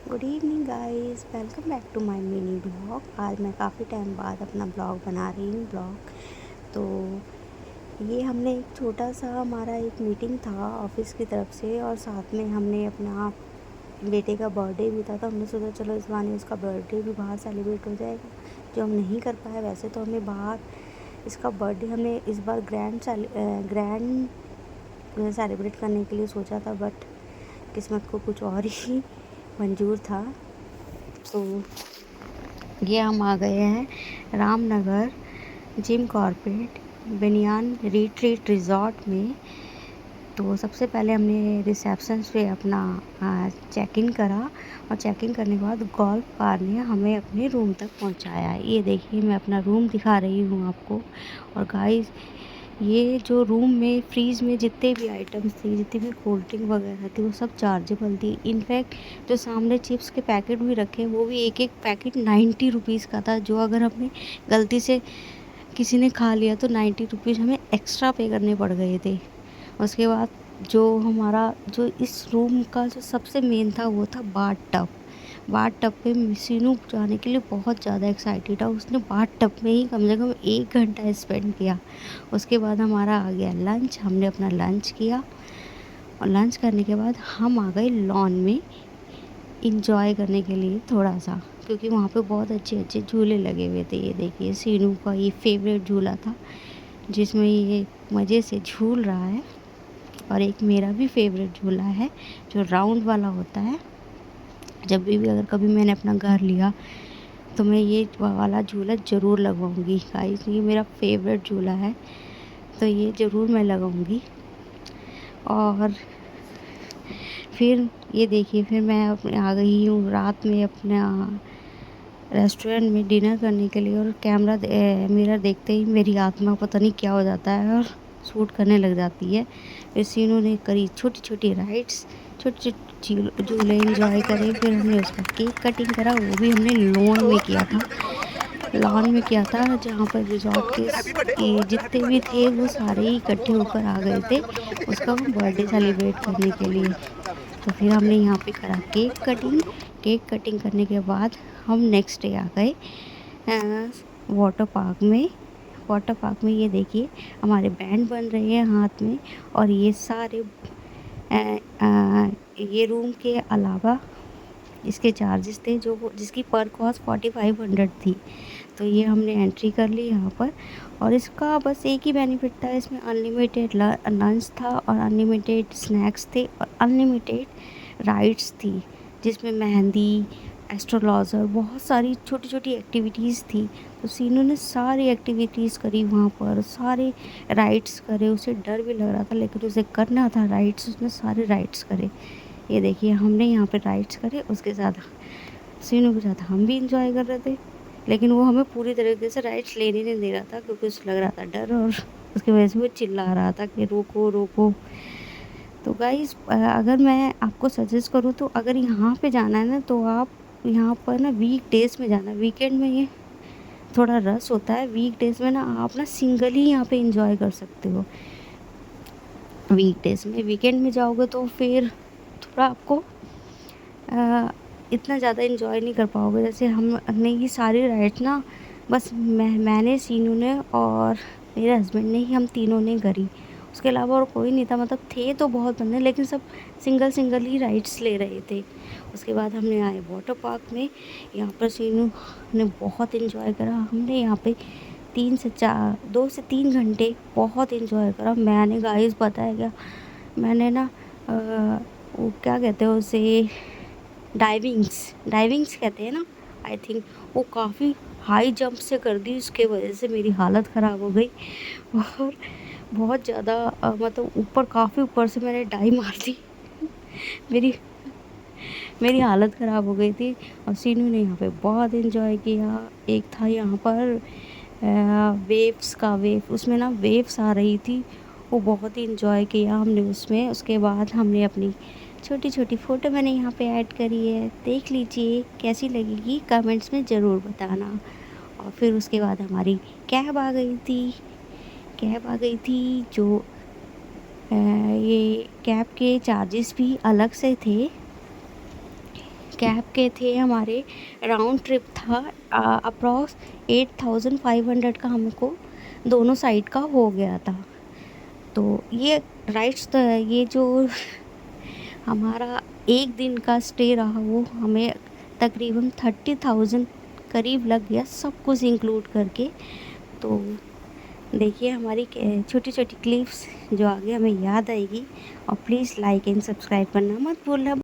Good evening guys, welcome back to my mini blog. आज मैं काफ़ी टाइम बाद अपना ब्लॉग बना रही हूँ। तो ये हमने एक छोटा सा हमारा एक मीटिंग था ऑफिस की तरफ से, और साथ में हमने अपना बेटे का बर्थडे भी था। तो हमने सोचा चलो इस बहाने उसका बर्थडे भी बाहर सेलिब्रेट हो जाएगा, जो हम नहीं कर पाए। वैसे तो हमें बाहर इसका बर्थडे हमने इस बार ग्रैंड सेलिब्रेट करने के लिए सोचा था, बट किस्मत को कुछ और ही मंजूर था। तो ये हम आ गए हैं रामनगर जिम कॉर्पोरेट बनियान रिट्रीट रिज़ॉर्ट में। तो सबसे पहले हमने रिसेप्शन पे अपना चेक इन करा, और चेक इन करने के बाद गोल्फ कार ने हमें अपने रूम तक पहुंचाया। ये देखिए, मैं अपना रूम दिखा रही हूँ आपको। और गाइस, ये जो रूम में फ्रीज में जितने भी आइटम्स थी, जितनी भी कोल्ड ड्रिंक वगैरह थी, वो सब चार्जेबल थी। इनफैक्ट जो सामने चिप्स के पैकेट भी रखे, वो भी एक एक पैकेट 90 रुपीज़ का था, जो अगर हमने गलती से किसी ने खा लिया तो 90 रुपीज़ हमें एक्स्ट्रा पे करने पड़ गए थे। उसके बाद जो इस रूम का जो सबसे मेन था, वो था बाथ टब। बाथ टब पे सीनू जाने के लिए बहुत ज़्यादा एक्साइटेड था। उसने बाथ टब में ही कम से कम 1 घंटा स्पेंड किया। उसके बाद हमारा आ गया लंच। हमने अपना लंच किया, और लंच करने के बाद हम आ गए लॉन में इंजॉय करने के लिए थोड़ा सा, क्योंकि वहाँ पे बहुत अच्छे अच्छे झूले लगे हुए थे। ये देखिए, सीनू का ये फेवरेट झूला था, जिसमें ये मज़े से झूल रहा है। और एक मेरा भी फेवरेट झूला है, जो राउंड वाला होता है। जब भी अगर कभी मैंने अपना घर लिया तो मैं ये वाला झूला ज़रूर लगवाऊंगी गाइस। ये मेरा फेवरेट झूला है, तो ये ज़रूर मैं लगाऊंगी। और फिर ये देखिए, फिर मैं अपने आ गई हूँ रात में अपना रेस्टोरेंट में डिनर करने के लिए। और मिरर देखते ही मेरी आत्मा पता नहीं क्या हो जाता है और शूट करने लग जाती है। फिर सीनू ने करी छोटी छोटी राइड्स, छोटे छोटे झूले इंजॉय करे। फिर हमने उसका केक कटिंग करा, वो भी हमने लॉन में किया था, जहाँ पर रिजॉर्ट के ये जितने भी थे वो सारे ही इकट्ठे होकर आ गए थे उसका बर्थडे सेलिब्रेट करने के लिए। तो फिर हमने यहाँ पे करा केक कटिंग। केक कटिंग करने के बाद हम नेक्स्ट डे आ गए वाटर पार्क में। वाटर पार्क में ये देखिए, हमारे बैंड बन रहे हैं हाथ में। और ये सारे ये रूम के अलावा इसके चार्जेस थे, जो जिसकी पर कॉस्ट 4500 थी। तो ये हमने एंट्री कर ली यहाँ पर। और इसका बस एक ही बेनिफिट था, इसमें अनलिमिटेड लंच था, और अनलिमिटेड स्नैक्स थे, और अनलिमिटेड राइड्स थी, जिसमें मेहंदी, एस्ट्रोलॉजर, बहुत सारी छोटी छोटी एक्टिविटीज़ थी। तो सीनू ने सारी एक्टिविटीज़ करी वहाँ पर, सारे राइड्स करे। उसे डर भी लग रहा था, लेकिन उसे करना था राइड्स, उसने सारे राइड्स करे। ये देखिए, हमने यहाँ पे राइड्स करे, उसके साथ सीनू के साथ हम भी इंजॉय कर रहे थे। लेकिन वो हमें पूरी तरीके से राइड्स लेने नहीं दे रहा था, क्योंकि उसे लग रहा था डर, और उसकी वजह से वो चिल्ला रहा था कि रोको रोको। तो गाइस, अगर मैं आपको सजेस्ट करूँ तो अगर यहाँ पे जाना है ना, तो आप यहाँ पर ना वीक डेज़ में जाना। वीकेंड में ये थोड़ा रश होता है। वीक डेज़ में ना आप ना सिंगल ही यहाँ पे इंजॉय कर सकते हो वीक डेज़ में। वीकेंड में जाओगे तो फिर थोड़ा आपको इतना ज़्यादा इन्जॉय नहीं कर पाओगे। जैसे हमने ये सारी राइड्स ना, बस मैंने, सीनू ने और मेरे हस्बैंड ने ही, हम तीनों ने करी। उसके अलावा और कोई नहीं था। मतलब थे तो बहुत बंदे, लेकिन सब सिंगल सिंगल ही राइड्स ले रहे थे। उसके बाद हमने आए वाटर पार्क में। यहाँ पर सीनू ने बहुत इन्जॉय करा। हमने यहाँ पे 2 से 3 घंटे बहुत इन्जॉय करा। मैंने गाइस, पता है क्या, मैंने ना वो क्या कहते हैं उसे, डाइविंग्स कहते हैं ना, आई थिंक। वो काफ़ी हाई जंप से कर दी, उसके वजह से मेरी हालत ख़राब हो गई। और बहुत ज़्यादा मतलब ऊपर, काफ़ी ऊपर से मैंने डाई मार दी। मेरी मेरी हालत ख़राब हो गई थी। और सीनू ने यहाँ पे बहुत इन्जॉय किया। एक था यहाँ पर वेव, उसमें ना वेव्स आ रही थी, वो बहुत ही इन्जॉय किया हमने उसमें। उसके बाद हमने अपनी छोटी छोटी फ़ोटो मैंने यहाँ पे ऐड करी है, देख लीजिए कैसी लगेगी, कमेंट्स में ज़रूर बताना। और फिर उसके बाद हमारी कैब आ गई थी। जो ये कैब के चार्जेस भी अलग से थे, कैब के थे हमारे, राउंड ट्रिप था, अप्रॉक्स 8500 का हमको दोनों साइड का हो गया था। तो ये राइट्स तो है, ये जो हमारा एक दिन का स्टे रहा वो हमें तकरीबन 30,000 करीब लग गया, सब कुछ इंक्लूड करके। तो देखिए हमारी छोटी छोटी क्लिप्स जो आगे हमें याद आएगी। और प्लीज़ लाइक एंड सब्सक्राइब करना मत भूलना।